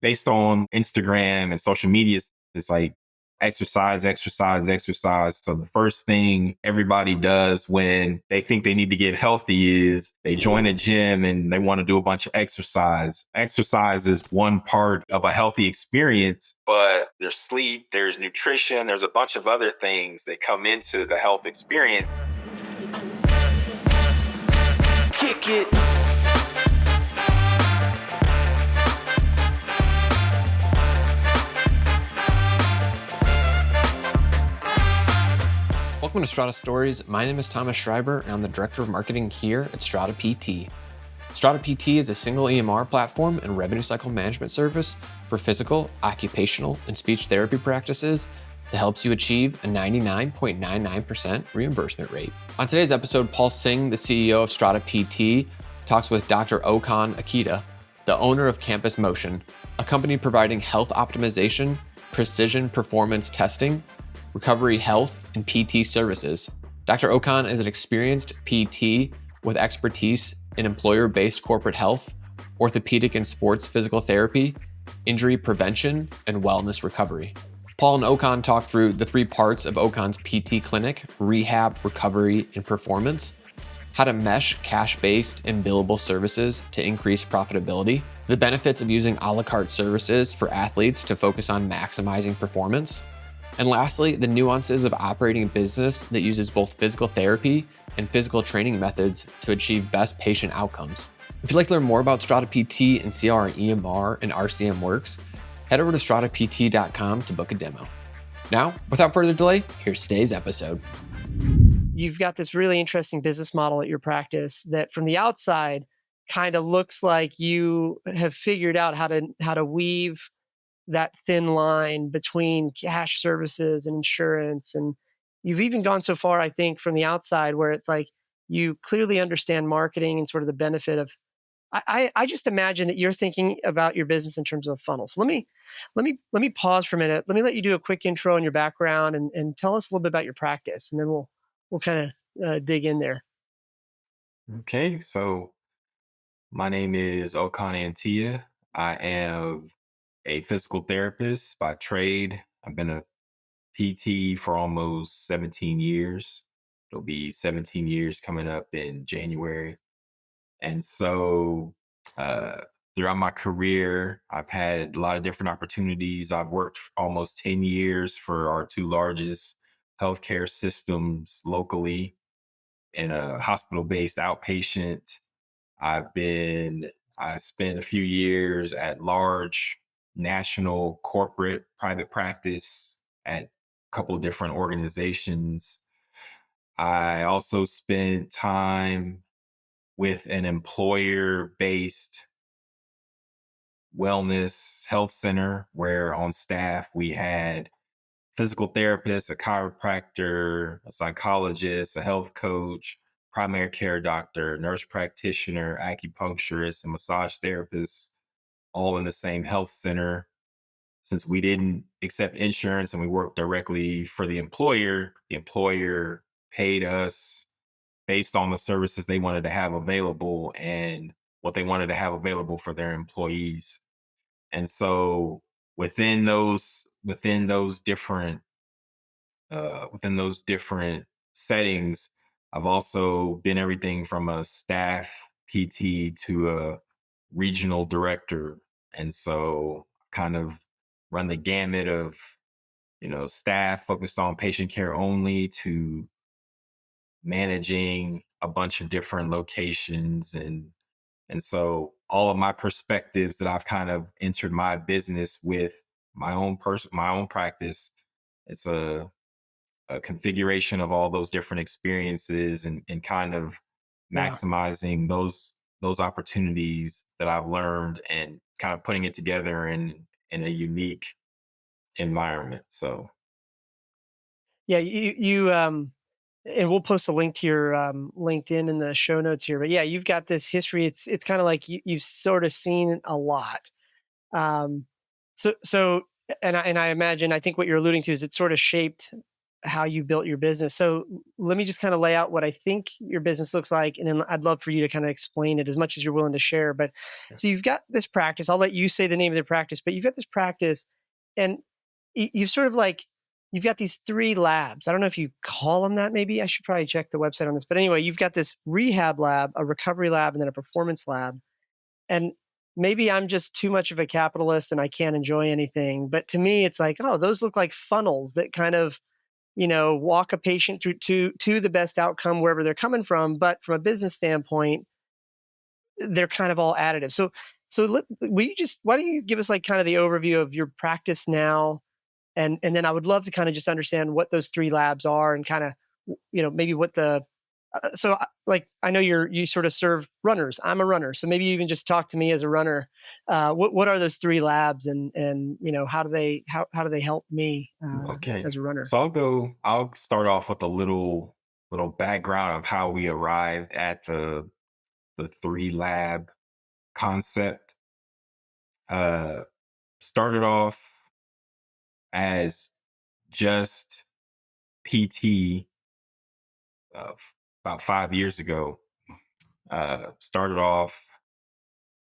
based on Instagram and social media, it's like exercise, exercise, exercise. So the first thing everybody does when they think they need to get healthy is they join a gym and they want to do a bunch of exercise. Exercise is one part of a healthy experience, but there's sleep, there's nutrition, there's a bunch of other things that come into the health experience. Kick it. Welcome to Strata Stories. My name is Thomas Schreiber, and I'm the Director of Marketing here at Strata PT. Strata PT is a single EMR platform and revenue cycle management service for physical, occupational, and speech therapy practices that helps you achieve a 99.99% reimbursement rate. On today's episode, Paul Singh, the CEO of Strata PT, talks with Dr. Okon Anita, the owner of Campus Motion, a company providing health optimization, precision performance testing, recovery health, and PT services. Dr. Okon is an experienced PT with expertise in employer-based corporate health, orthopedic and sports physical therapy, injury prevention, and wellness recovery. Paul and Okon talk through the three parts of Okon's PT clinic: rehab, recovery, and performance, how to mesh cash-based and billable services to increase profitability, the benefits of using a la carte services for athletes to focus on maximizing performance, and lastly, the nuances of operating a business that uses both physical therapy and physical training methods to achieve best patient outcomes. If you'd like to learn more about Strata PT and see how our EMR and RCM works, head over to stratapt.com to book a demo. Now, without further delay, here's today's episode. You've got this really interesting business model at your practice that from the outside kind of looks like you have figured out how to weave that thin line between cash services and insurance. And you've even gone so far, I think, from the outside where it's like you clearly understand marketing and sort of the benefit of, I just imagine that you're thinking about your business in terms of funnels. So let me pause for a minute. Let me let you do a quick intro on your background and tell us a little bit about your practice, and then we'll kind of dig in there. Okay, so my name is Okon Anita. I am a physical therapist by trade. I've been a PT for almost 17 years. It'll be 17 years coming up in January. And so uh, throughout my career, I've had a lot of different opportunities. I've worked almost 10 years for our two largest healthcare systems locally in a hospital-based outpatient. I spent a few years at large national corporate private practice at a couple of different organizations. I also spent time with an employer based wellness health center where on staff we had physical therapists, a chiropractor, a psychologist, a health coach, primary care doctor, nurse practitioner, acupuncturist, and massage therapist, all in the same health center. Since we didn't accept insurance and we worked directly for the employer paid us based on the services they wanted to have available and what they wanted to have available for their employees. And so within those different settings, I've also been everything from a staff PT to a regional director. And so kind of run the gamut of, staff focused on patient care only to managing a bunch of different locations. And so all of my perspectives that I've kind of entered my business with my own practice, it's a configuration of all those different experiences and kind of Yeah. maximizing those opportunities that I've learned and kind of putting it together in a unique environment. So Yeah, and we'll post a link to your LinkedIn in the show notes here. But yeah, you've got this history. It's kind of like you've sort of seen a lot. Um, so and I imagine I think what you're alluding to is it sort of shaped how you built your business. So let me just kind of lay out what I think your business looks like, and then I'd love for you to kind of explain it as much as you're willing to share. But so you've got this practice. I'll let you say the name of the practice, but you've got this practice, and you've sort of like you've got these three labs. I don't know if you call them that. Maybe I should probably check the website on this. But anyway, you've got this rehab lab, a recovery lab, and then a performance lab. And maybe I'm just too much of a capitalist and I can't enjoy anything. But to me, it's like, oh, those look like funnels that kind of, walk a patient through to the best outcome wherever they're coming from. But from a business standpoint, they're kind of all additive. Why don't you give us like kind of the overview of your practice now, and then I would love to kind of just understand what those three labs are and kind of, maybe what the like I know you sort of serve runners. I'm a runner, so maybe you even just talk to me as a runner. What are those three labs, and how do they help me Okay. as a runner? So I'll start off with a little background of how we arrived at the three lab concept. Uh Started off as just PT about 5 years ago. Started off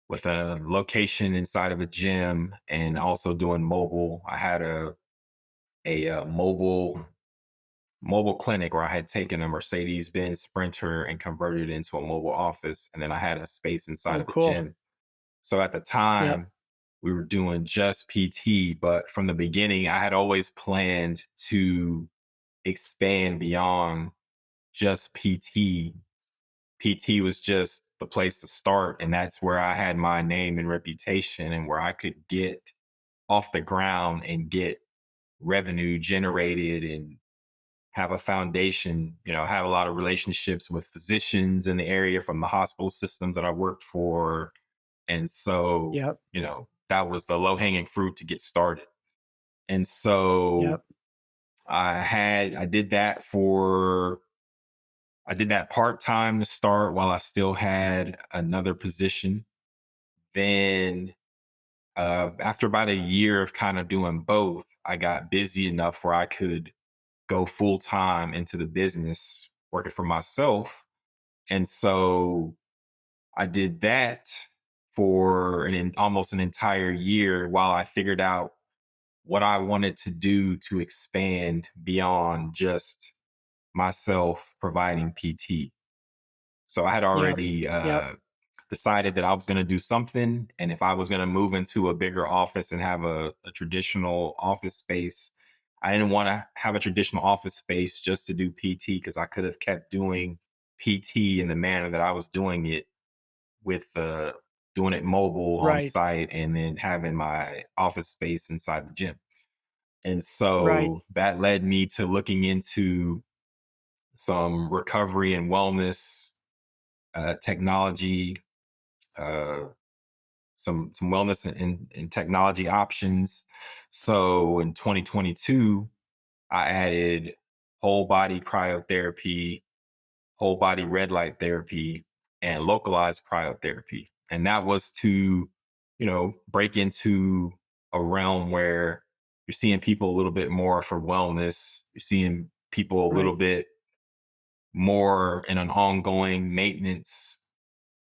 with a location inside of a gym and also doing mobile. I had a mobile clinic where I had taken a Mercedes Benz Sprinter and converted it into a mobile office, and then I had a space inside Oh, of the cool. gym. So at the Yep. time, we were doing just PT, but from the beginning, I had always planned to expand beyond just PT. PT was just the place to start, and that's where I had my name and reputation and where I could get off the ground and get revenue generated and have a foundation, have a lot of relationships with physicians in the area from the hospital systems that I worked for. And so, Yep. that was the low hanging fruit to get started. And so Yep. I did that part time to start while I still had another position. Then, after about a year of kind of doing both, I got busy enough where I could go full time into the business working for myself. And so I did that for almost an entire year while I figured out what I wanted to do to expand beyond just myself providing PT. So I had Yep. already Yep. decided that I was going to do something. And if I was going to move into a bigger office and have a traditional office space, I didn't want to have a traditional office space just to do PT because I could have kept doing PT in the manner that I was doing it with doing it mobile on Right. site and then having my office space inside the gym. And Right. so that led me to looking into some recovery and wellness technology, uh, some wellness and technology options. So in 2022, I added whole body cryotherapy, whole body red light therapy, and localized cryotherapy. And that was to, break into a realm where you're seeing people a little bit more for wellness. You're seeing people a Right. little bit more in an ongoing maintenance,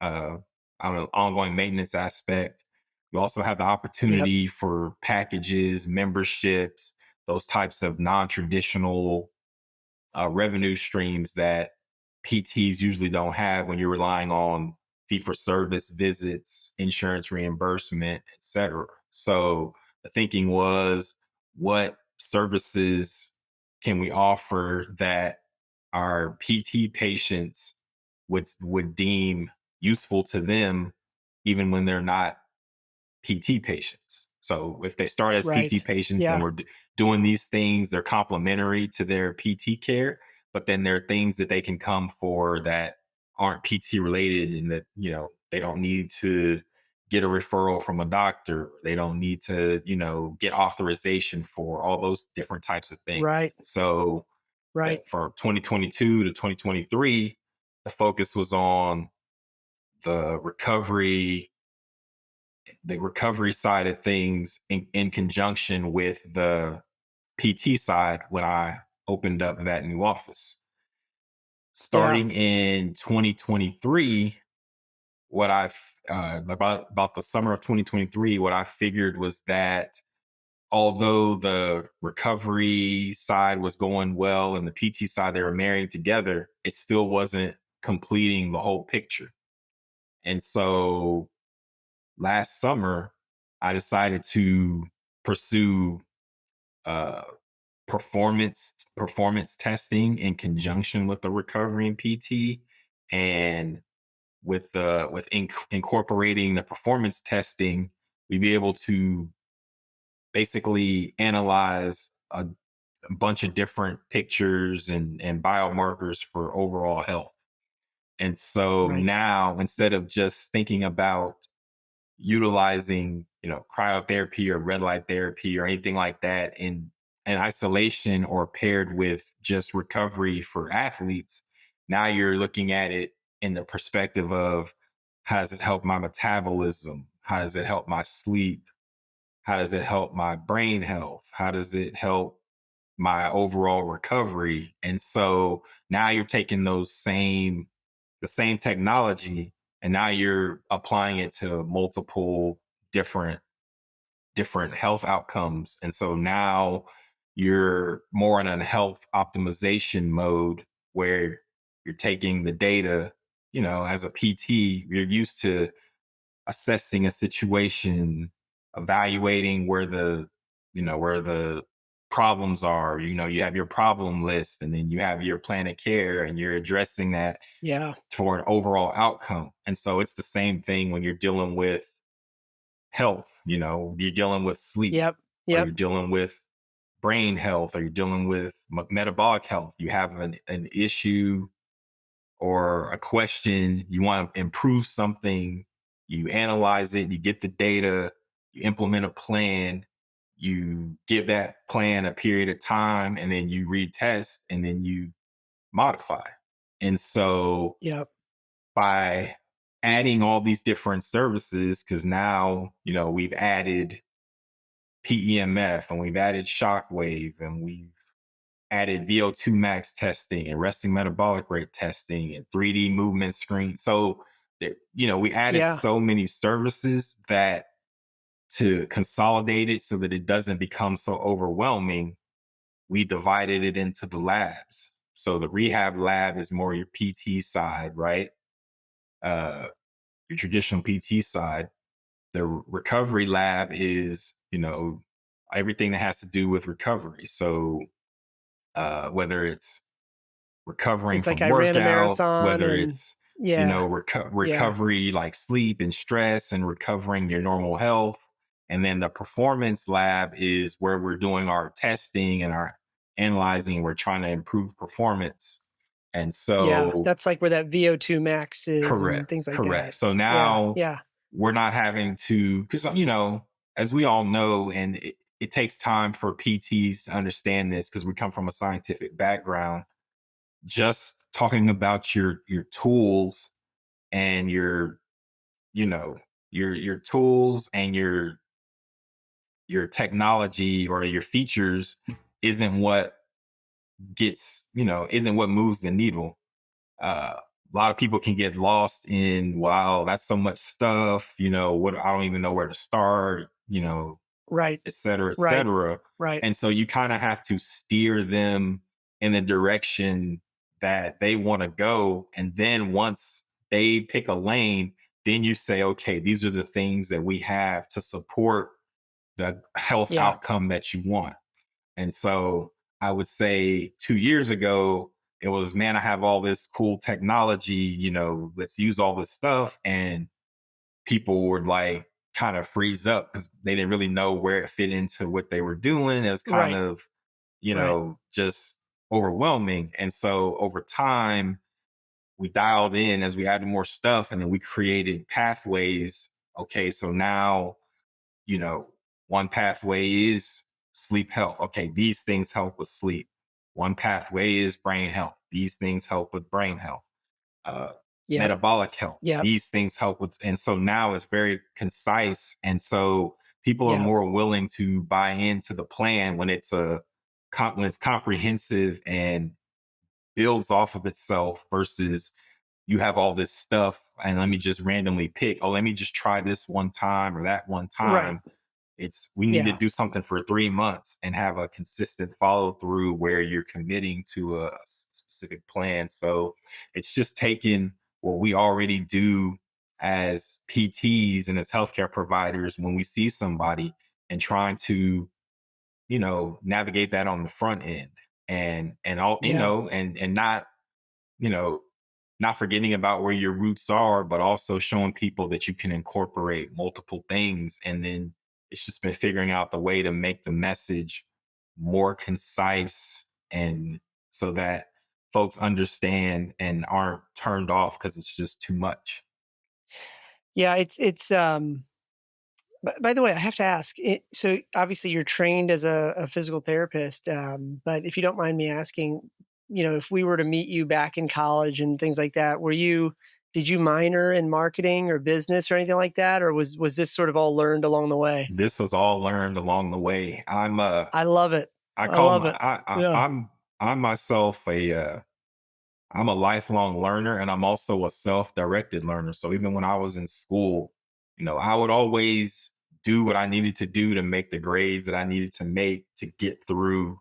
uh, I don't know, ongoing maintenance aspect. You also have the Yep. opportunity for packages, memberships, those types of non-traditional revenue streams that PTs usually don't have when you're relying on fee for service visits, insurance reimbursement, etc. So the thinking was, what services can we offer that our PT patients would deem useful to them, even when they're not PT patients. So if they start as PT Right. patients and Yeah. we're doing these things, they're complementary to their PT care, but then there are things that they can come for that aren't PT related and that, they don't need to get a referral from a doctor. They don't need to, get authorization for all those different types of things. Right. So Right. from 2022 to 2023, the focus was on the recovery the recovery side of things in conjunction with the PT side when I opened up that new office. Yeah. Starting in 2023, about the summer of 2023, what I figured was that although the recovery side was going well and the PT side, they were married together, it still wasn't completing the whole picture. And so last summer, I decided to pursue uh, performance testing in conjunction with the recovery and PT, and incorporating the performance testing, we'd be able to basically analyze a bunch of different pictures and biomarkers for overall health. And so Right. now, instead of just thinking about utilizing, cryotherapy or red light therapy or anything like that in isolation or paired with just recovery for athletes, now you're looking at it in the perspective of how does it help my metabolism? How does it help my sleep? How does it help my brain health? How does it help my overall recovery? And so now you're taking the same technology, and now you're applying it to multiple different health outcomes. And so now you're more in a health optimization mode where you're taking the data, as a PT, you're used to assessing a situation, evaluating where the problems are. You have your problem list, and then you have your plan of care, and you're addressing that Yeah. for an overall outcome. And so it's the same thing when you're dealing with health. You're dealing with sleep, Yep. or Yep. you're dealing with brain health, or you're dealing with metabolic health. You have an issue or a question, you want to improve something, you analyze it, you get the data, you implement a plan, you give that plan a period of time, and then you retest, and then you modify. And so Yep. by adding all these different services, because now, we've added PEMF, and we've added shockwave, and we've added VO2 max testing and resting metabolic rate testing and 3D movement screen. So, we added Yeah. so many services that to consolidate it so that it doesn't become so overwhelming, we divided it into the labs. So the rehab lab is more your PT side, right? Uh, your traditional PT side. The recovery lab is, everything that has to do with recovery. So whether it's recovering It's like from I ran a workouts, marathon whether and it's, yeah. Yeah. recovery like sleep and stress and recovering your normal health. And then the performance lab is where we're doing our testing and our analyzing. We're trying to improve performance. And Yeah. so, That's like where that VO2 max is and correct, things like correct. that. So Yeah. now Yeah. we're not having to, because, as we all know, and it takes time for PTs to understand this because we come from a scientific background. Just talking about your tools and you know your tools and your technology or your features isn't what isn't what moves the needle. A lot of people can get lost in, wow, that's so much stuff, what, I don't even know where to start, Right. et cetera, et Right. cetera. Right. And so you kind of have to steer them in the direction that they want to go. And then once they pick a lane, then you say, okay, these are the things that we have to support the health Yeah. outcome that you want. And so I would say 2 years ago, it was, man, I have all this cool technology, let's use all this stuff. And people would like kind of freeze up because they didn't really know where it fit into what they were doing. It was kind Right. of, Right. just overwhelming. And so over time, we dialed in as we added more stuff, and then we created pathways. Okay, so now, you know, one pathway is sleep health. Okay, these things help with sleep. One pathway is brain health. These things help with brain health. uh, Yep. Metabolic health. Yep. These things help with, and so now it's very concise. And so people are Yep. more willing to buy into the plan when it's a when it's comprehensive and builds off of itself versus you have all this stuff and let me just randomly pick, oh, let me just try this one time or that one Right. time. It's we need to Yeah. do something for 3 months and have a consistent follow through where you're committing to a specific plan. So it's just taking what we already do as PTs and as healthcare providers when we see somebody and trying to, navigate that on the front end and all, Yeah. and not, you know, not forgetting about where your roots are, but also showing people that you can incorporate multiple things. And then it's just been figuring out the way to make the message more concise and so that folks understand and aren't turned off because it's just too much. Yeah. By the way, I have to ask. So obviously, you're trained as a physical therapist, but if you don't mind me asking, if we were to meet you back in college and things like that, did you minor in marketing or business or anything like that, or was this sort of all learned along the way? This was all learned along the way. I love it. I I call love my, it. Yeah. I'm myself I'm a lifelong learner and I'm also a self-directed learner. So even when I was in school, I would always do what I needed to do to make the grades that I needed to make to get through,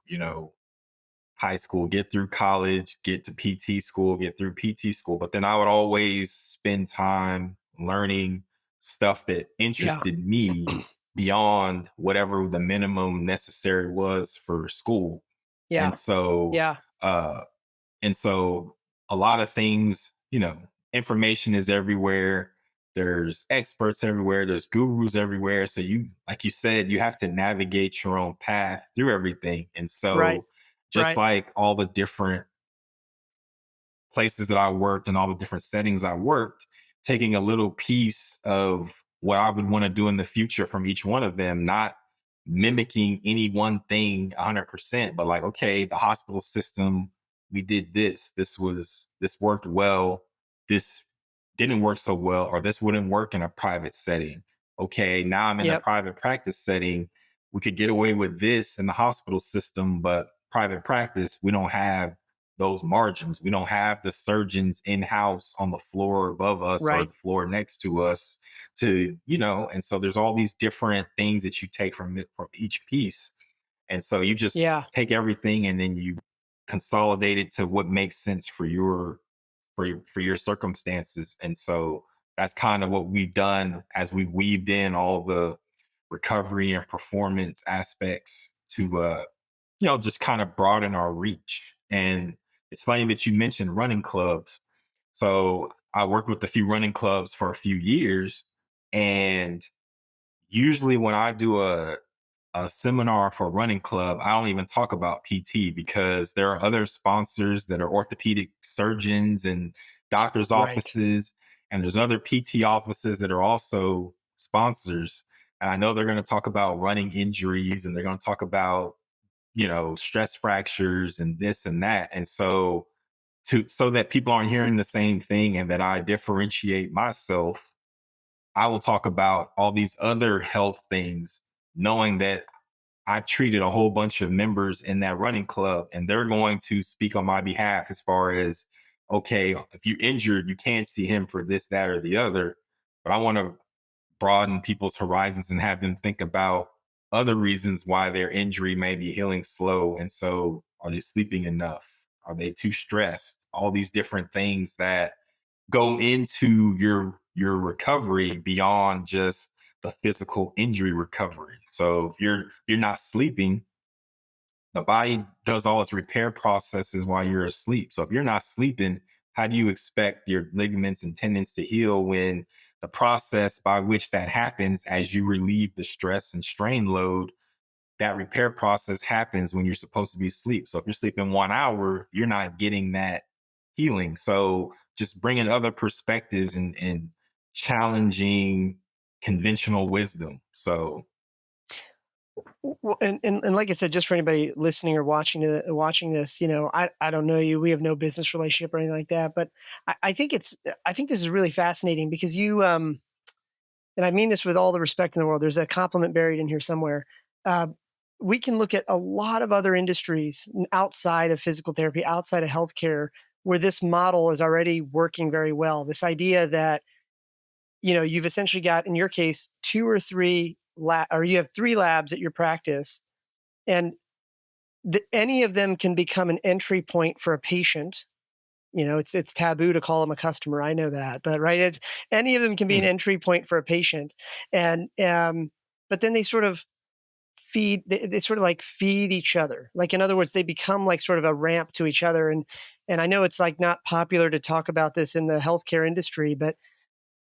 high school, get through college, get to PT school, get through PT school. But then I would always spend time learning stuff that Yeah. interested me beyond whatever the minimum necessary was for school. And Yeah. so, Yeah. uh, and so a lot of things, information is everywhere. There's experts everywhere. There's gurus everywhere. So like you said, you have to navigate your own path through everything. And Right. so just Right. like all the different places that I worked and all the different settings I worked, taking a little piece of what I would want to do in the future from each one of them, not mimicking any one thing 100%, but like, okay, the hospital system, we did this. This worked well. This didn't work so well, or this wouldn't work in a private setting. Okay, now I'm in a Yep. private practice setting. We could get away with this in the hospital system, but private practice, we don't have those margins. We don't have the surgeons in house on the floor above us or Right. the floor next to us and so there's all these different things that you take from each piece. And so you just Yeah. take everything and then you consolidate it to what makes sense for your circumstances. And so that's kind of what we've done as we've weaved in all the recovery and performance aspects to just kind of broaden our reach. And it's funny that you mentioned running clubs. So I worked with a few running clubs for a few years. And usually when I do a seminar for a running club, I don't even talk about PT because there are other sponsors that are orthopedic surgeons and doctors' Right. offices. And there's other PT offices that are also sponsors. And I know they're going to talk about running injuries and they're going to talk about stress fractures and this and that. And so that people aren't hearing the same thing and that I differentiate myself, I will talk about all these other health things, knowing that I treated a whole bunch of members in that running club and they're going to speak on my behalf as far as, okay, if you're injured, you can't see him for this, that, or the other. But I want to broaden people's horizons and have them think about other reasons why their injury may be healing slow. And so, are they sleeping enough? Are they too stressed? All these different things that go into your recovery beyond just the physical injury recovery. So if you're not sleeping, the body does all its repair processes while you're asleep. So if you're not sleeping, how do you expect your ligaments and tendons to heal when the process by which that happens as you relieve the stress and strain load, that repair process happens when you're supposed to be asleep. So if you're sleeping 1 hour, you're not getting that healing. So just bringing other perspectives and challenging conventional wisdom. So And like I said, just for anybody listening or watching this, I don't know you. We have no business relationship or anything like that. But I think this is really fascinating because and I mean this with all the respect in the world. There's a compliment buried in here somewhere. Uh, we can look at a lot of other industries outside of physical therapy, outside of healthcare, where this model is already working very well. This idea that, you've essentially got, in your case, two or three or you have three labs at your practice, and any of them can become an entry point for a patient. It's taboo to call them a customer. I know that, but right, any of them can be an Hmm, entry point for a patient, and but then they sort of they sort of like feed each other. Like, in other words, they become like sort of a ramp to each other. And I know it's like not popular to talk about this in the healthcare industry, but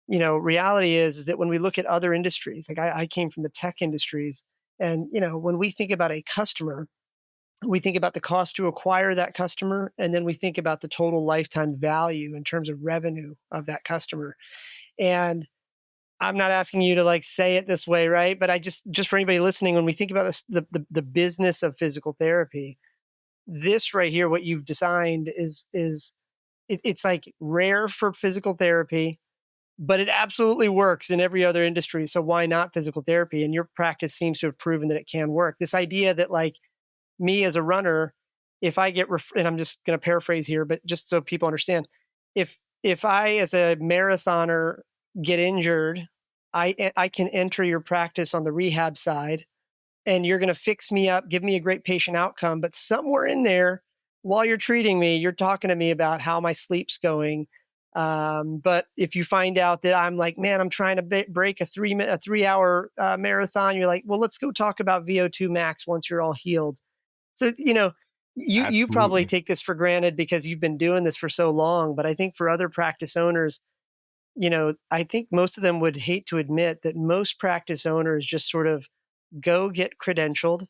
reality is that when we look at other industries, like I came from the tech industries, and when we think about a customer, we think about the cost to acquire that customer, and then we think about the total lifetime value in terms of revenue of that customer. And I'm not asking you to like say it this way, right? But I just for anybody listening, when we think about this, the business of physical therapy, this right here, what you've designed it's like rare for physical therapy, but it absolutely works in every other industry. So why not physical therapy? And your practice seems to have proven that it can work. This idea that, like, me as a runner, if I get and I'm just going to paraphrase here, but just so people understand, if I as a marathoner get injured, I can enter your practice on the rehab side, and you're going to fix me up, give me a great patient outcome. But somewhere in there, while you're treating me, you're talking to me about how my sleep's going. But if you find out that I'm like, man, I'm trying to break a 3 hour marathon, you're like, well, let's go talk about VO2 max once you're all healed. So, you probably absolutely. take this for granted because you've been doing this for so long. But I think for other practice owners, I think most of them would hate to admit that most practice owners just sort of go get credentialed,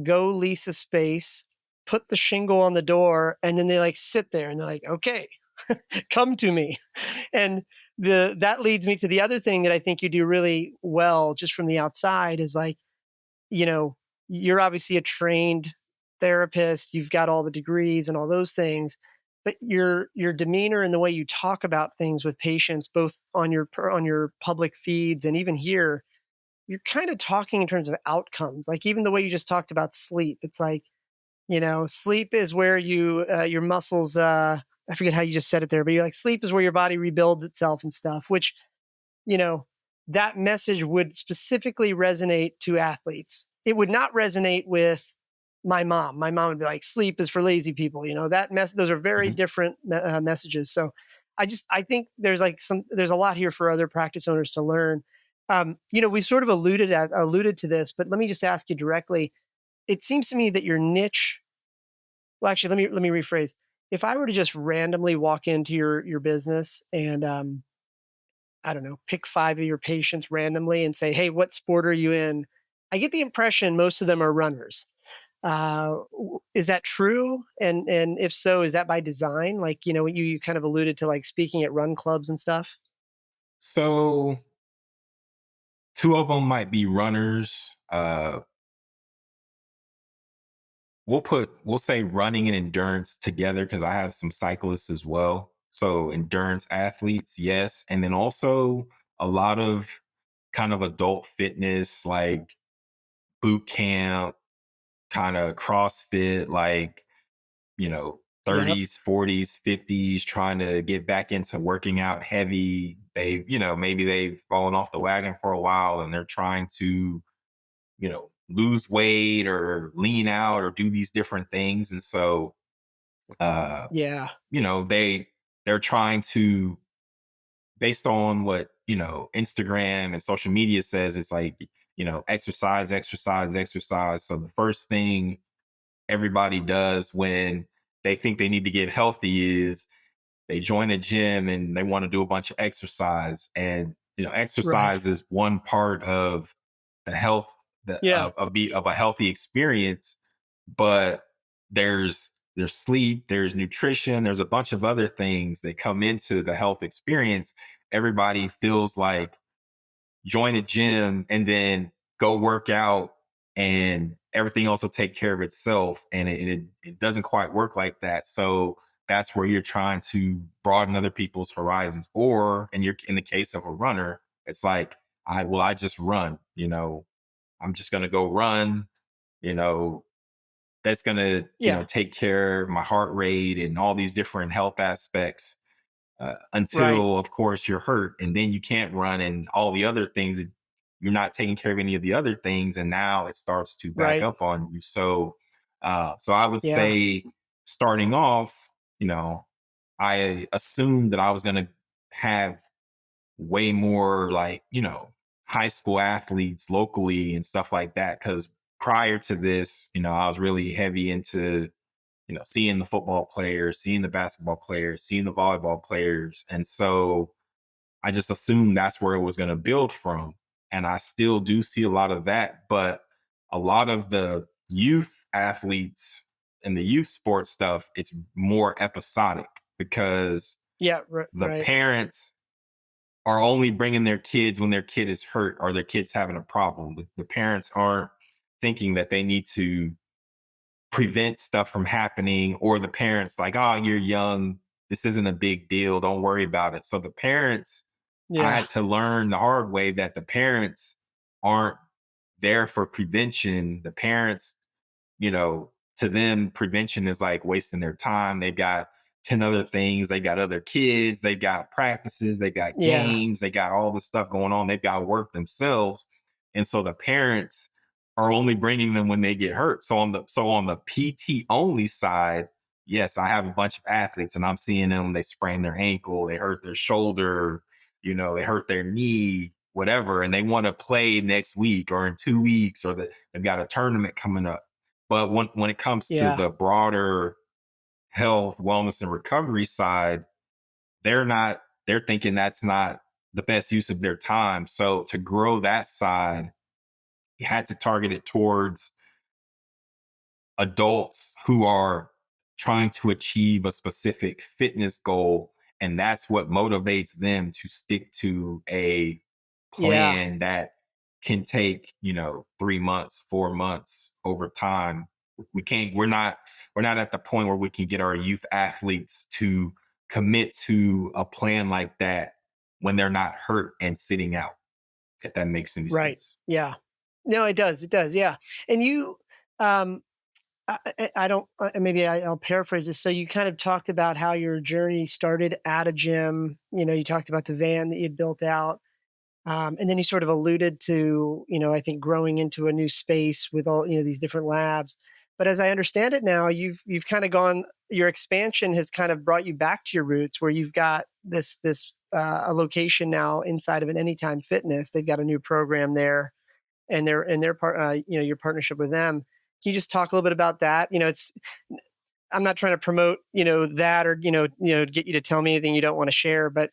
go lease a space, put the shingle on the door, and then they like sit there and they're like, okay, come to me. And that leads me to the other thing that I think you do really well just from the outside is like, you know, you're obviously a trained therapist, you've got all the degrees and all those things, but your demeanor and the way you talk about things with patients, both on your public feeds and even here, you're kind of talking in terms of outcomes. Like, even the way you just talked about sleep, it's like, sleep is where your muscles. I forget how you just said it there, but you're like, sleep is where your body rebuilds itself and stuff. Which, you know, that message would specifically resonate to athletes. It would not resonate with my mom. My mom would be like, sleep is for lazy people. Those are very Mhm. different messages. So I think there's a lot here for other practice owners to learn. We've sort of alluded to this, but let me just ask you directly. It seems to me that your niche, well, actually, let me rephrase. If I were to just randomly walk into your business and I don't know, pick five of your patients randomly and say, "Hey, what sport are you in?" I get the impression most of them are runners. Is that true? And if so, is that by design? Like, you kind of alluded to like speaking at run clubs and stuff. So two of them might be runners. We'll say running and endurance together because I have some cyclists as well. So endurance athletes, yes, and then also a lot of kind of adult fitness, like boot camp, kind of CrossFit, like, Yep. 30s, 40s, 50s, trying to get back into working out heavy. Maybe they've fallen off the wagon for a while and they're trying to, lose weight or lean out or do these different things. And so, uh, Yeah. they're trying to, based on what, Instagram and social media says, it's like, exercise, exercise, exercise. So the first thing everybody does when they think they need to get healthy is they join a gym and they want to do a bunch of exercise. And Right. exercise is one part of the health Yeah. of a healthy experience, but there's sleep, there's nutrition, there's a bunch of other things that come into the health experience. Everybody feels like join a gym and then go work out and everything else will take care of itself. And it doesn't quite work like that. So that's where you're trying to broaden other people's horizons. Or in the case of a runner, it's like, I just run, I'm just gonna go run. you know, that's going to, Yeah. take care of my heart rate and all these different health aspects Right. until, of course, you're hurt. And then you can't run and all the other things. You're not taking care of any of the other things. And now it starts to back Right. up on you. So I would Yeah. say starting off, I assumed that I was going to have way more like, high school athletes locally and stuff like that. Cause prior to this, I was really heavy into, seeing the football players, seeing the basketball players, seeing the volleyball players. And so I just assumed that's where it was going to build from. And I still do see a lot of that. But a lot of the youth athletes and the youth sports stuff, it's more episodic because Yeah. the Right. parents are only bringing their kids when their kid is hurt or their kid's having a problem. The parents aren't thinking that they need to prevent stuff from happening, or the parents like, oh, you're young, this isn't a big deal, don't worry about it. So the parents, I Yeah. had to learn the hard way that the parents aren't there for prevention. The parents, to them, prevention is like wasting their time. They've got 10 other things. They got other kids. They got practices. They got Yeah. games. They got all this stuff going on. They've got to work themselves. And so the parents are only bringing them when they get hurt. So on the PT only side, yes, I have a bunch of athletes and I'm seeing them. They sprain their ankle. They hurt their shoulder. They hurt their knee, whatever, and they want to play next week or in 2 weeks, or they've got a tournament coming up. But when it comes to Yeah. the broader health, wellness, and recovery side, they're thinking that's not the best use of their time. So to grow that side, you had to target it towards adults who are trying to achieve a specific fitness goal. And that's what motivates them to stick to a Yeah. plan that can take, 3 months, 4 months over time. We're not at the point where we can get our youth athletes to commit to a plan like that when they're not hurt and sitting out, if that makes any Right. sense. Yeah. No, it does. It does. Yeah. And you, um, I don't. Maybe I'll paraphrase this. So you kind of talked about how your journey started at a gym. You talked about the van that you'd built out, and then you sort of alluded to, I think growing into a new space with all, these different labs. But as I understand it now, you've kind of gone. Your expansion has kind of brought you back to your roots, where you've got this a location now inside of an Anytime Fitness. They've got a new program there, and their part, your partnership with them. Can you just talk a little bit about that? It's I'm not trying to promote, that, or get you to tell me anything you don't want to share, but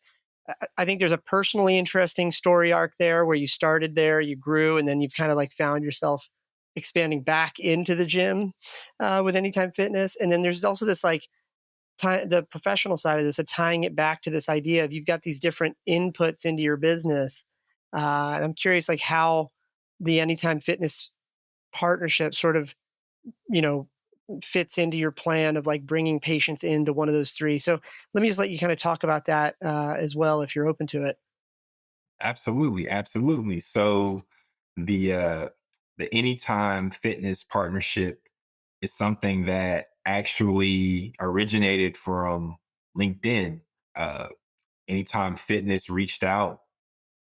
I think there's a personally interesting story arc there where you started there, you grew, and then you've kind of like found yourself expanding back into the gym with Anytime Fitness, and then there's also this like the professional side of this, tying it back to this idea of you've got these different inputs into your business. And I'm curious, like how the Anytime Fitness partnership sort of, you know, fits into your plan of like bringing patients into one of those three. So let me just let you kind of talk about that as well, if you're open to it. Absolutely, absolutely. So the Anytime Fitness partnership is something that actually originated from LinkedIn. Uh, Anytime Fitness reached out,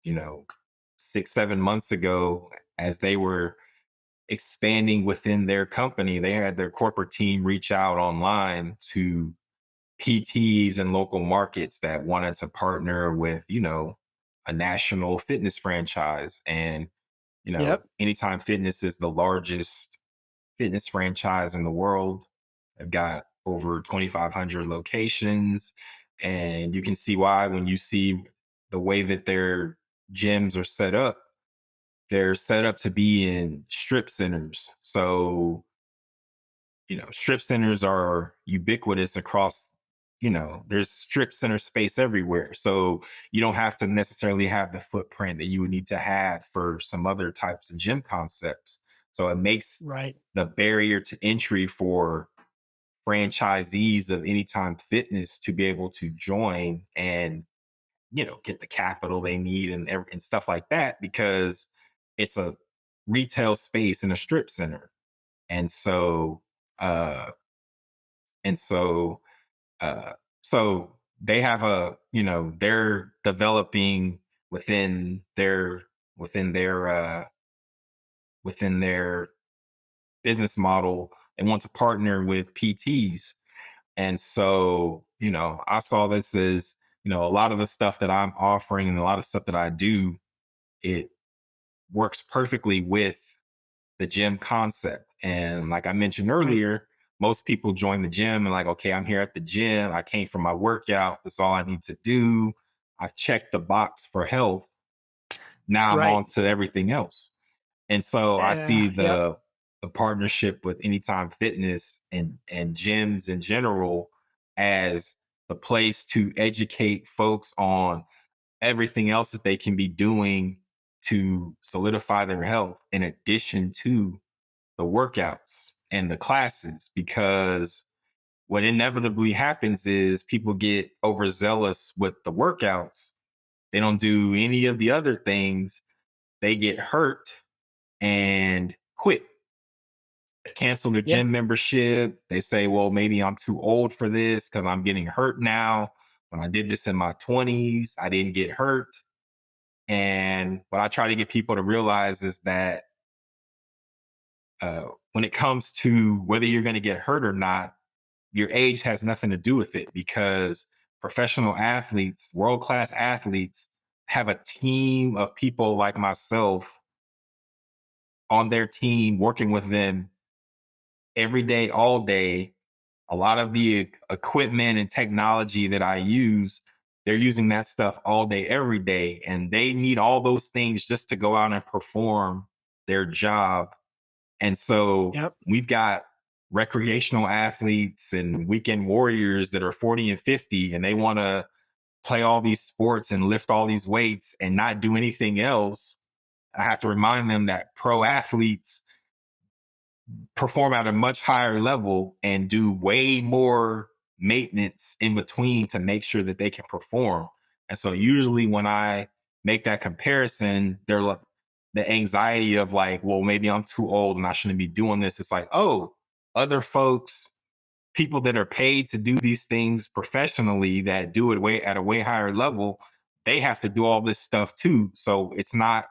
you know, 6, 7 months ago as they were expanding within their company. They had their corporate team reach out online to PTs and local markets that wanted to partner with, a national fitness franchise. And, Yep. Anytime Fitness is the largest fitness franchise in the world. They've got over 2,500 locations. And you can see why when you see the way that their gyms are set up. They're set up to be in strip centers. So, strip centers are ubiquitous across, there's strip center space everywhere. So you don't have to necessarily have the footprint that you would need to have for some other types of gym concepts. So it makes Right. the barrier to entry for franchisees of Anytime Fitness to be able to join and, get the capital they need and stuff like that because it's a retail space in a strip center. And so, uh, and so, uh, so they have they're developing within their within their within their business model. They want to partner with PTs. And so, I saw this as, a lot of the stuff that I'm offering and a lot of stuff that I do, it works perfectly with the gym concept. And like I mentioned Right. earlier, most people join the gym and like, okay, I'm here at the gym. I came for my workout. That's all I need to do. I've checked the box for health. Now I'm Right. on to everything else. And so I see Yep. the partnership with Anytime Fitness and gyms in general as the place to educate folks on everything else that they can be doing to solidify their health in addition to the workouts and the classes. Because what inevitably happens is people get overzealous with the workouts, they don't do any of the other things, they get hurt and quit, cancel their Yeah. gym membership. They say, well, maybe I'm too old for this because I'm getting hurt now. When I did this in my 20s, I didn't get hurt. And what I try to get people to realize is that when it comes to whether you're going to get hurt or not, your age has nothing to do with it, because professional athletes, world class athletes, have a team of people like myself on their team working with them every day, all day. A lot of the equipment and technology that I use, they're using that stuff all day, every day. And they need all those things just to go out and perform their job. And so Yep. we've got recreational athletes and weekend warriors that are 40 and 50, and they want to play all these sports and lift all these weights and not do anything else. I have to remind them that pro athletes perform at a much higher level and do way more maintenance in between to make sure that they can perform. And so usually when I make that comparison, they're like, the anxiety of like, well, maybe I'm too old and I shouldn't be doing this. It's like, oh, other folks, people that are paid to do these things professionally that do it way at a way higher level, they have to do all this stuff too. So it's not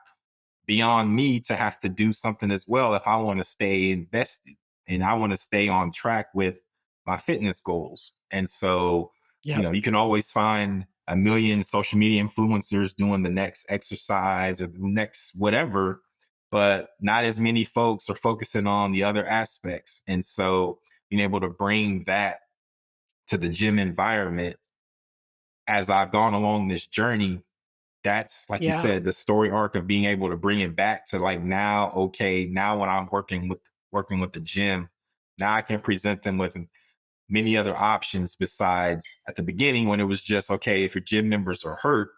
beyond me to have to do something as well if I want to stay invested and I want to stay on track with my fitness goals. And so, Yep. you can always find a million social media influencers doing the next exercise or the next whatever, but not as many folks are focusing on the other aspects. And so, being able to bring that to the gym environment as I've gone along this journey, that's like you Yeah. said, the story arc of being able to bring it back to like now, okay, now when I'm working with the gym, now I can present them with many other options besides at the beginning when it was just okay, if your gym members are hurt,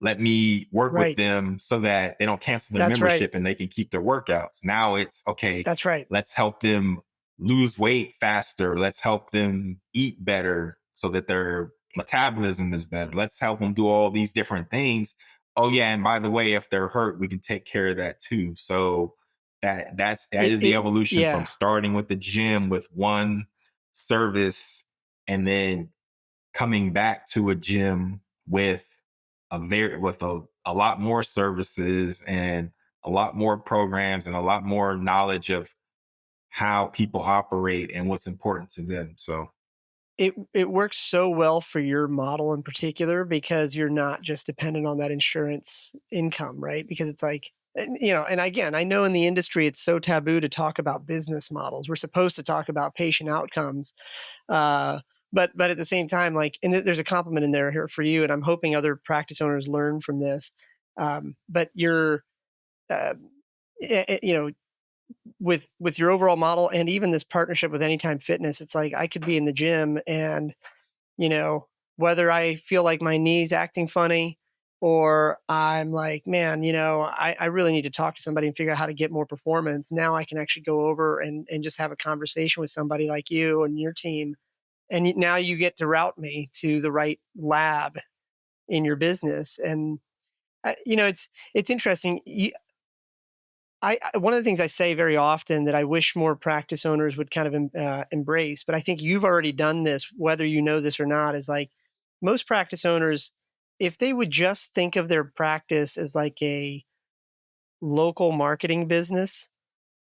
let me work with Right. them so that they don't cancel their That's right. membership and they can keep their workouts. Now it's okay, That's right. let's help them lose weight faster. Let's help them eat better so that their metabolism is better. Let's help them do all these different things. Oh yeah, and by the way, if they're hurt, we can take care of that too. So that It is the it evolution from yeah. starting with the gym with one service and then coming back to a gym with a lot more services and a lot more programs and a lot more knowledge of how people operate and what's important to them. So It works so well for your model in particular because you're not just dependent on that insurance income, right? Because it's like, and again, I know in the industry it's so taboo to talk about business models. We're supposed to talk about patient outcomes, uh, but at the same time, like, and there's a compliment in there here for you, and I'm hoping other practice owners learn from this. But you're, uh, you know, with your overall model and even this partnership with Anytime Fitness, it's like I could be in the gym and you know, whether I feel like my knee's acting funny or I'm like, man, I really need to talk to somebody and figure out how to get more performance. Now I can actually go over and just have a conversation with somebody like you and your team. And now you get to route me to the right lab in your business. And, it's interesting. One of the things I say very often that I wish more practice owners would kind of embrace, but I think you've already done this, whether you know this or not, is like most practice owners, if they would just think of their practice as like a local marketing business,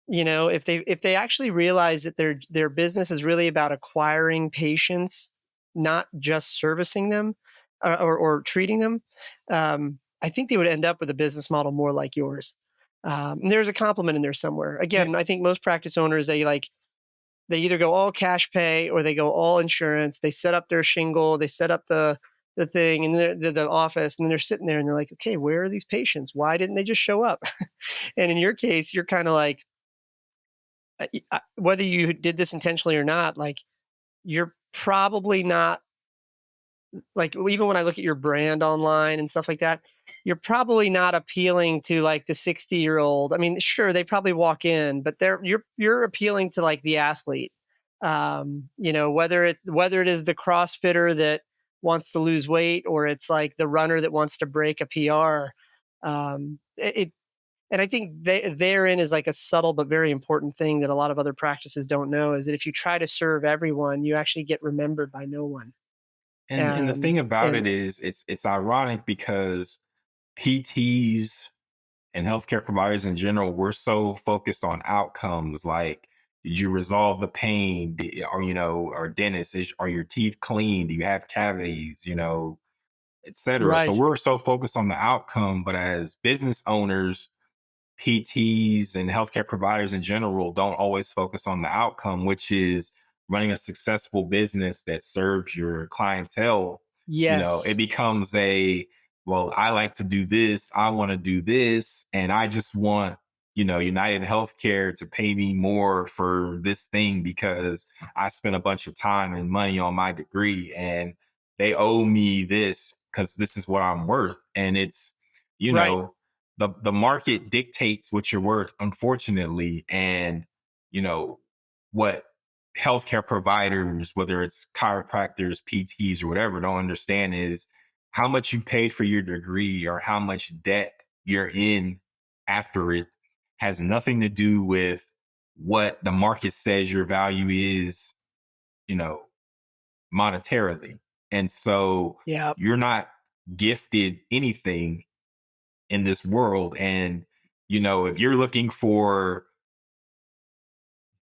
if they actually realize that their business is really about acquiring patients, not just servicing them, or treating them, I think they would end up with a business model more like yours. There's a compliment in there somewhere. Yeah. Again, I think most practice owners, they either go all cash pay or they go all insurance. They set up their shingle, they set up the thing, and the office, and then they're sitting there and they're like, okay, where are these patients? Why didn't they just show up? And in your case, you're kind of like, whether you did this intentionally or not, like you're probably not, like, even when I look at your brand online and stuff like that, you're probably not appealing to like the 60-year-old. I mean, sure, they probably walk in, but you're appealing to like the athlete. Whether it is the CrossFitter that wants to lose weight, or it's like the runner that wants to break a PR. It And I think therein is like a subtle but very important thing that a lot of other practices don't know, is that if you try to serve everyone, you actually get remembered by no one. And the thing about And it is, it's ironic because PTs and healthcare providers in general, we're so focused on outcomes. Like, did you resolve the pain? Or, or dentists, are your teeth clean? Do you have cavities? Et cetera. So right, we're so focused on the outcome, but as business owners, PTs and healthcare providers in general don't always focus on the outcome, which is running a successful business that serves your clientele. It yes, becomes well, I like to do this, I want to do this, and I just want, United Healthcare to pay me more for this thing because I spent a bunch of time and money on my degree and they owe me this because this is what I'm worth. And it's, you right, know, the market dictates what you're worth, unfortunately. And you know what healthcare providers, whether it's chiropractors, PTs, or whatever, don't understand is how much you paid for your degree or how much debt you're in after it has nothing to do with what the market says your value is, you know, monetarily. And so yeah, you're not gifted anything in this world. And, if you're looking for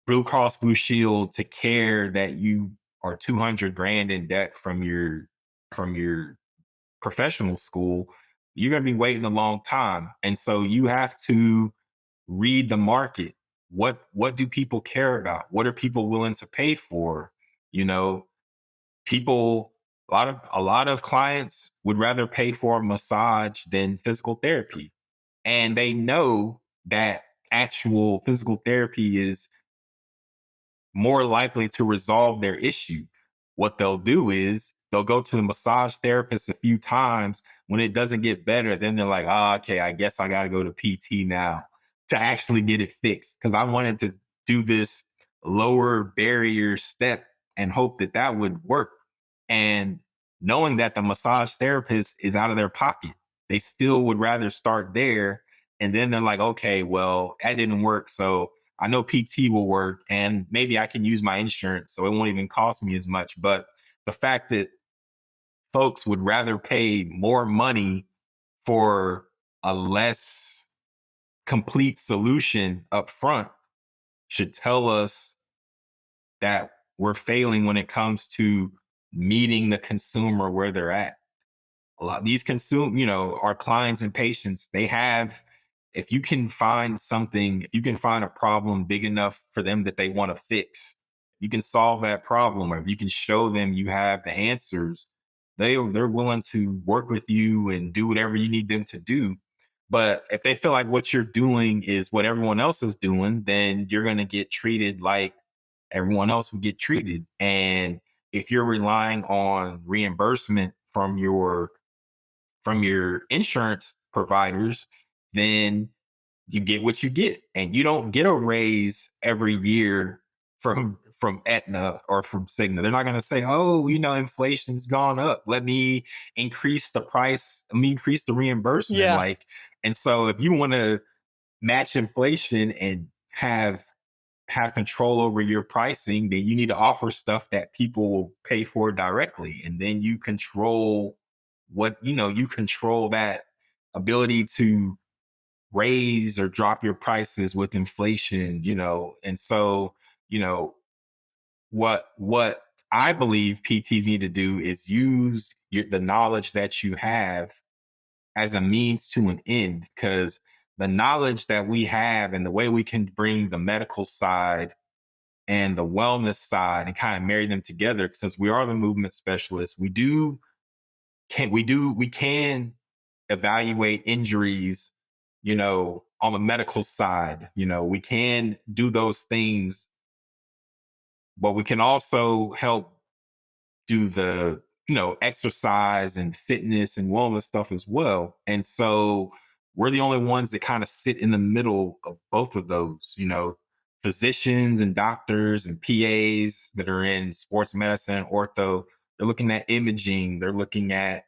Blue Cross Blue Shield to care that you are 200 grand in debt from your professional school, you're going to be waiting a long time. And so you have to read the market. What do people care about? What are people willing to pay for? You know, people a lot of clients would rather pay for a massage than physical therapy. And they know that actual physical therapy is more likely to resolve their issue. What they'll do is they'll go to the massage therapist a few times. When it doesn't get better, then they're like, oh, okay, I guess I got to go to PT now to actually get it fixed. Because I wanted to do this lower barrier step and hope that that would work. And knowing that the massage therapist is out of their pocket, they still would rather start there. And then they're like, okay, well, that didn't work. So I know PT will work and maybe I can use my insurance so it won't even cost me as much. But the fact that folks would rather pay more money for a less complete solution up front should tell us that we're failing when it comes to meeting the consumer where they're at. A lot these our clients and patients, they have, if you can find something, if you can find a problem big enough for them that they want to fix, you can solve that problem, or if you can show them you have the answers, they're willing to work with you and do whatever you need them to do. But if they feel like what you're doing is what everyone else is doing, then you're going to get treated like everyone else would get treated. And if you're relying on reimbursement from your insurance providers, then you get what you get, and you don't get a raise every year from Aetna or from Cigna. They're not going to say, "Oh, inflation's gone up. Let me increase the price. Let me increase the reimbursement." yeah. Like, and so if you want to match inflation and have control over your pricing, then you need to offer stuff that people will pay for directly. And then you control you control that ability to raise or drop your prices with inflation, And so, you know, what I believe PTs need to do is use the knowledge that you have as a means to an end, because the knowledge that we have and the way we can bring the medical side and the wellness side and kind of marry them together, since we are the movement specialists, we can evaluate injuries, on the medical side. We can do those things, but we can also help do the exercise and fitness and wellness stuff as well. And so we're the only ones that kind of sit in the middle of both of those, physicians and doctors and PAs that are in sports medicine and ortho. They're looking at imaging, they're looking at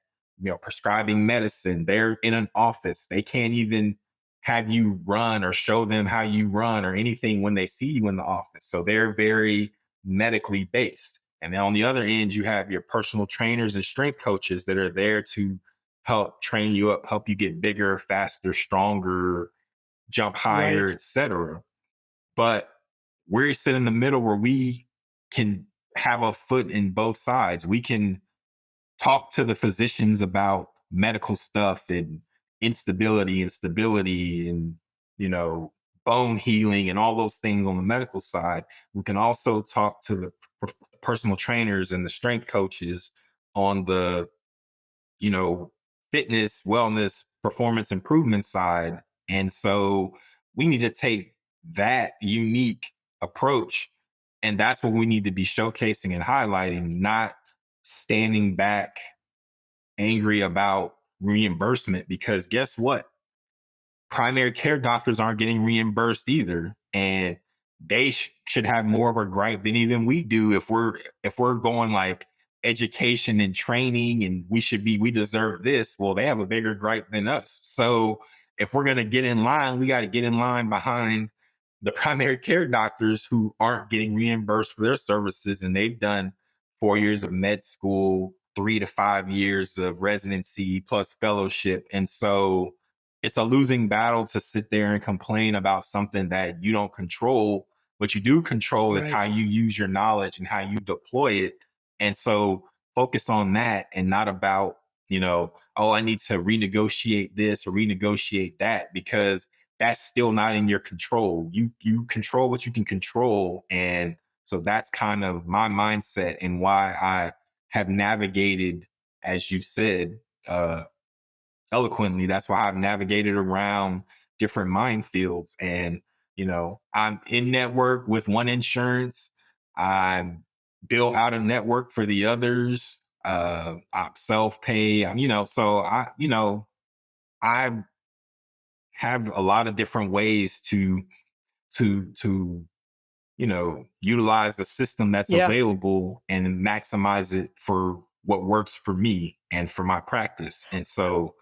prescribing medicine. They're in an office, they can't even have you run or show them how you run or anything when they see you in the office. So they're very medically based. And then on the other end, you have your personal trainers and strength coaches that are there to help train you up, help you get bigger, faster, stronger, jump higher, Right. etc. But we're sitting in the middle where we can have a foot in both sides. We can talk to the physicians about medical stuff and instability and stability and you know bone healing and all those things on the medical side. We can also talk to the personal trainers and the strength coaches on the you know fitness, wellness, performance improvement side. And so we need to take that unique approach, and that's what we need to be showcasing and highlighting, not standing back angry about reimbursement. Because guess what? Primary care doctors aren't getting reimbursed either, and they should have more of a gripe than even we do. If we're going like education and training and we deserve this, well, they have a bigger gripe than us. So if we're going to get in line, we got to get in line behind the primary care doctors who aren't getting reimbursed for their services, and they've done 4 years of med school, 3 to 5 years of residency plus fellowship. And so it's a losing battle to sit there and complain about something that you don't control. What you do control is Right. how you use your knowledge and how you deploy it. And so focus on that and not about, oh, I need to renegotiate this or renegotiate that, because that's still not in your control. You control what you can control. And so that's kind of my mindset and why I have navigated, as you said, eloquently. That's why I've navigated around different minefields. And, I'm in network with one insurance. I'm built out a network for the others. I'm self-pay. So I have a lot of different ways to utilize the system that's Yeah. available and maximize it for what works for me and for my practice. And so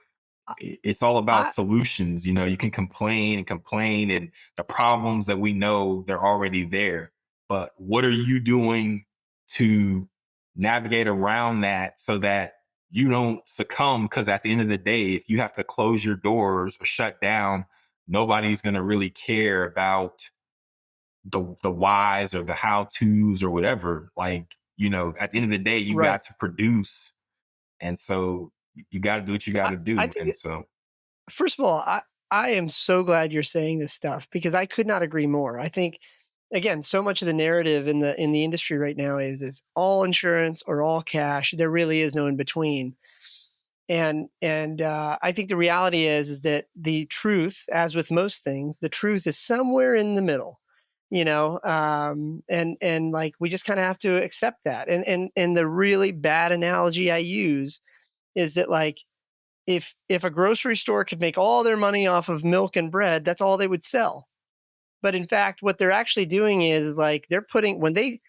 it's all about I, solutions. You can complain and complain, and the problems that we know, they're already there. But what are you doing to navigate around that so that you don't succumb? Because at the end of the day, if you have to close your doors or shut down, nobody's going to really care about the whys or the how to's or whatever. Like, at the end of the day, you right. got to produce. And so you got to do what you got I, to I do. think And so, first of all, I am so glad you're saying this stuff because I could not agree more. I think again, so much of the narrative in the industry right now is all insurance or all cash. There really is no in between. And I think the reality is that the truth, as with most things, the truth is somewhere in the middle. And like we just kind of have to accept that. And the really bad analogy I use is that like if a grocery store could make all their money off of milk and bread, that's all they would sell. But in fact, what they're actually doing is like they're putting when they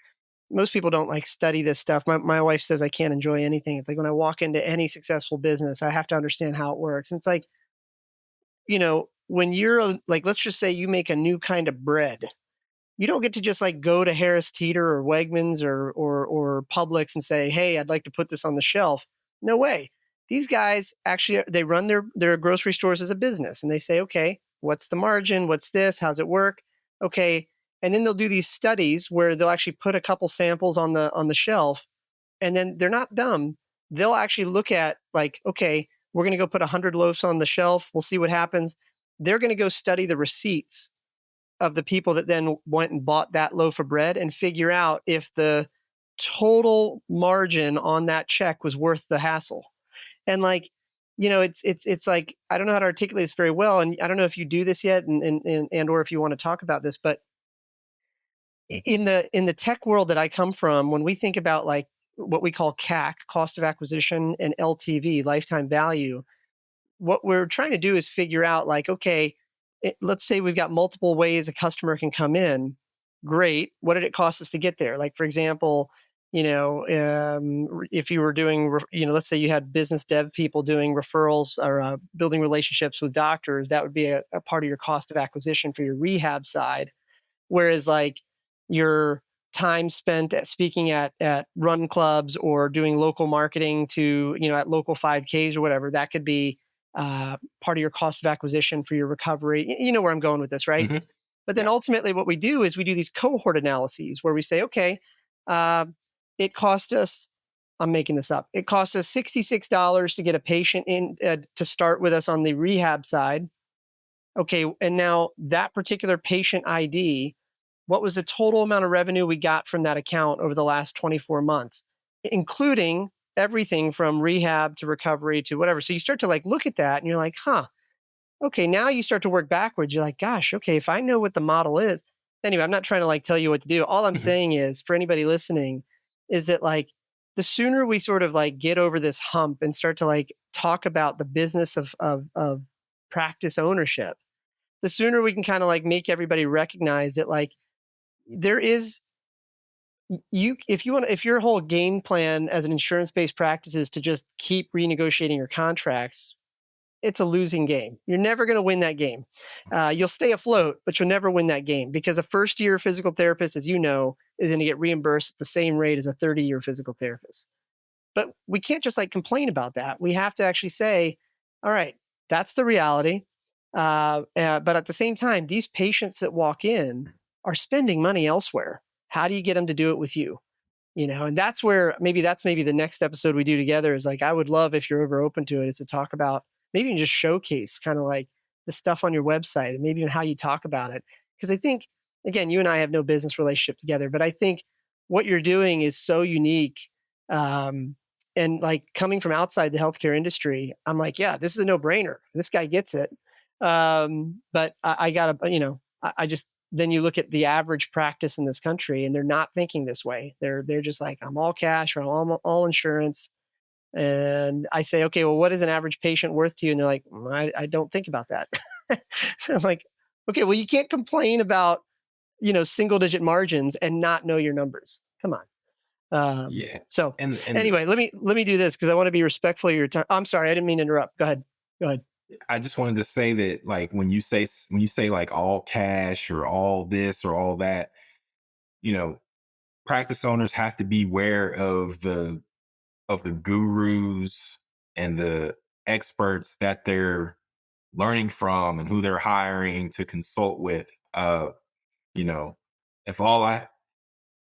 most people don't like study this stuff. My wife says I can't enjoy anything. It's like when I walk into any successful business, I have to understand how it works. And it's like, when you're like, let's just say you make a new kind of bread, you don't get to just like go to Harris Teeter or Wegmans or Publix and say, "Hey, I'd like to put this on the shelf." No way. These guys actually they run their grocery stores as a business, and they say, "Okay, what's the margin? What's this? How's it work?" Okay, and then they'll do these studies where they'll actually put a couple samples on the shelf, and then they're not dumb. They'll actually look at like, okay, we're going to go put 100 loaves on the shelf. We'll see what happens. They're going to go study the receipts of the people that then went and bought that loaf of bread and figure out if the total margin on that check was worth the hassle. And like, it's like, I don't know how to articulate this very well. And I don't know if you do this yet and or if you want to talk about this, but in the tech world that I come from, when we think about like what we call CAC, cost of acquisition, and LTV, lifetime value, what we're trying to do is figure out like, okay, let's say we've got multiple ways a customer can come in. Great. What did it cost us to get there? Like, for example, if you were doing, let's say you had business dev people doing referrals or building relationships with doctors, that would be a part of your cost of acquisition for your rehab side. Whereas like your time spent at speaking at run clubs or doing local marketing to, at local 5Ks or whatever, that could be part of your cost of acquisition for your recovery. You know where I'm going with this, right? Hmm. But then Yeah. ultimately what we do is we do these cohort analyses where we say, okay, uh, it cost us, I'm making this up, it cost us $66 to get a patient in to start with us on the rehab side. Okay, and now that particular patient ID, what was the total amount of revenue we got from that account over the last 24 months, including everything from rehab to recovery to whatever. So you start to like look at that and you're like, huh, okay, now you start to work backwards. You're like, gosh, okay, if I know what the model is. Anyway, I'm not trying to like tell you what to do. All I'm Hmm. saying is for anybody listening, is that like the sooner we sort of like get over this hump and start to like talk about the business of practice ownership, the sooner we can kind of like make everybody recognize that like there is if your whole game plan as an insurance based practice is to just keep renegotiating your contracts, it's a losing game. You're never going to win that game. You'll stay afloat, but you'll never win that game because a first year physical therapist, as you know, is going to get reimbursed at the same rate as a 30-year physical therapist. But we can't just like complain about that. We have to actually say, all right, that's the reality. But at the same time, these patients that walk in are spending money elsewhere. How do you get them to do it with you? And that's maybe the next episode we do together is like, I would love if you're ever open to it, is to talk about maybe even just showcase kind of like the stuff on your website and maybe even how you talk about it. Because I think, again, you and I have no business relationship together, but I think what you're doing is so unique. Um, and like coming from outside the healthcare industry, I'm like, yeah, this is a no brainer. This guy gets it. But I gotta, I just, then you look at the average practice in this country and they're not thinking this way. They're just like, I'm all cash or I'm all insurance. And I say, okay, well, what is an average patient worth to you? And they're like, I don't think about that. I'm like, okay, well, you can't complain about, single digit margins and not know your numbers. Come on. Yeah. So And anyway, let me do this because I want to be respectful of your time. I'm sorry, I didn't mean to interrupt. Go ahead. Go ahead. I just wanted to say that, like, when you say like all cash or all this or all that, you know, practice owners have to be aware of the gurus and the experts that they're learning from and who they're hiring to consult with. You know, if all I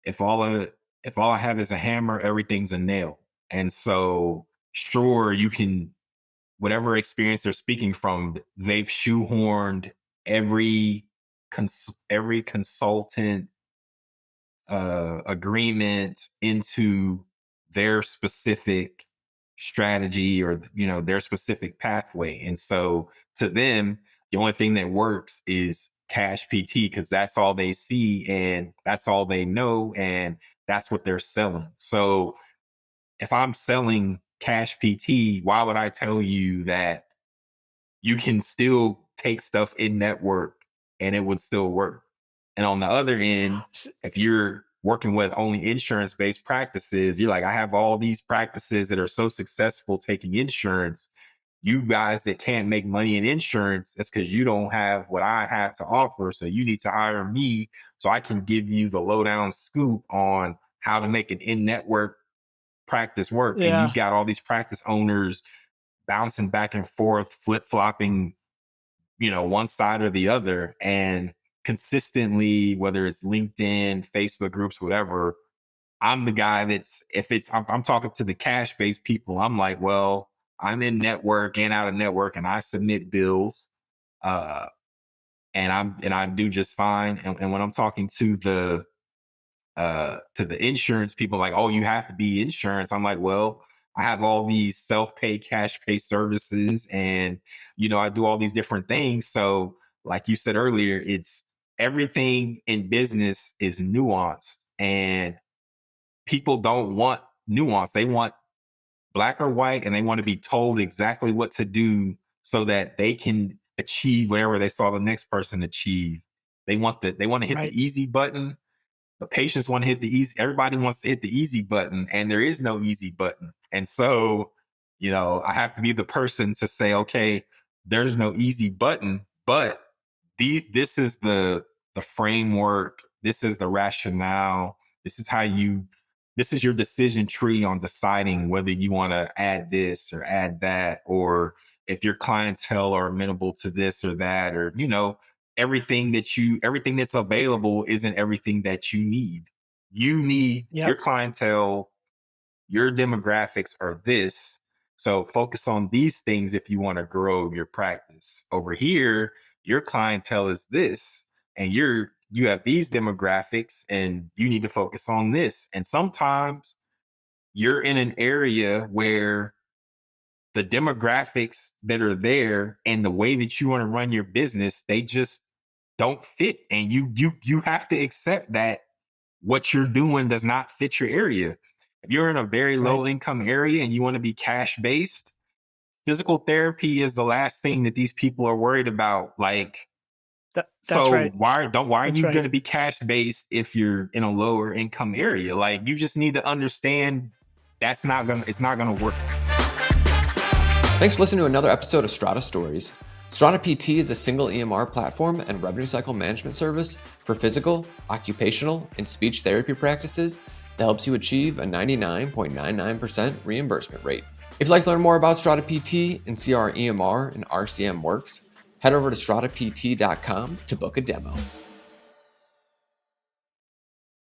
if all I if all I have is a hammer, everything's a nail. And so, sure, you can, whatever experience they're speaking from, they've shoehorned every consultant agreement into their specific strategy or their specific pathway. And so to them, the only thing that works is cash PT because that's all they see and that's all they know and that's what they're selling. So if I'm selling cash PT, why would I tell you that you can still take stuff in network and it would still work? And on the other end, S- if you're working with only insurance based practices, you're like, I have all these practices that are so successful taking insurance. you guys that can't make money in insurance, that's because you don't have what I have to offer. So you need to hire me so I can give you the lowdown scoop on how to make an in-network practice work. And Yeah. you've got all these practice owners bouncing back and forth, flip-flopping, one side or the other. And consistently, whether it's LinkedIn, Facebook groups, whatever, I'm the guy that's, if it's, I'm talking to the cash based people, I'm like, well, I'm in network and out of network and I submit bills. Uh, and I do just fine. And when I'm talking to the insurance people, like, oh, you have to be insurance. I'm like, well, I have all these self-pay, cash pay services, and I do all these different things. So, like you said earlier, it's everything in business is nuanced, and people don't want nuance. They want black or white, and they want to be told exactly what to do so that they can achieve whatever they saw the next person achieve. They want to hit Right. the easy button. The patients want to hit the easy. Everybody wants to hit the easy button, and there is no easy button. And so, I have to be the person to say, okay, there's no easy button, but this is the framework. This is the rationale. This is how you. This is your decision tree on deciding whether you want to add this or add that, or if your clientele are amenable to this or that, or everything that's available isn't everything that you need. You need Yep. your clientele, your demographics are this. So focus on these things if you want to grow your practice. Over here, your clientele is this, and you have these demographics and you need to focus on this. And sometimes you're in an area where the demographics that are there and the way that you want to run your business, they just don't fit. And you have to accept that what you're doing does not fit your area. If you're in a very Right. low income area and you want to be cash based, physical therapy is the last thing that these people are worried about. Like, That's so right. why are That's you right. going to be cash based if you're in a lower income area? Like, you just need to understand it's not gonna work. Thanks for listening to another episode of Strata Stories. Strata PT is a single EMR platform and revenue cycle management service for physical, occupational, and speech therapy practices that helps you achieve a 99.99% reimbursement rate. If you'd like to learn more about Strata PT and see how our EMR and RCM works, head over to stratapt.com to book a demo.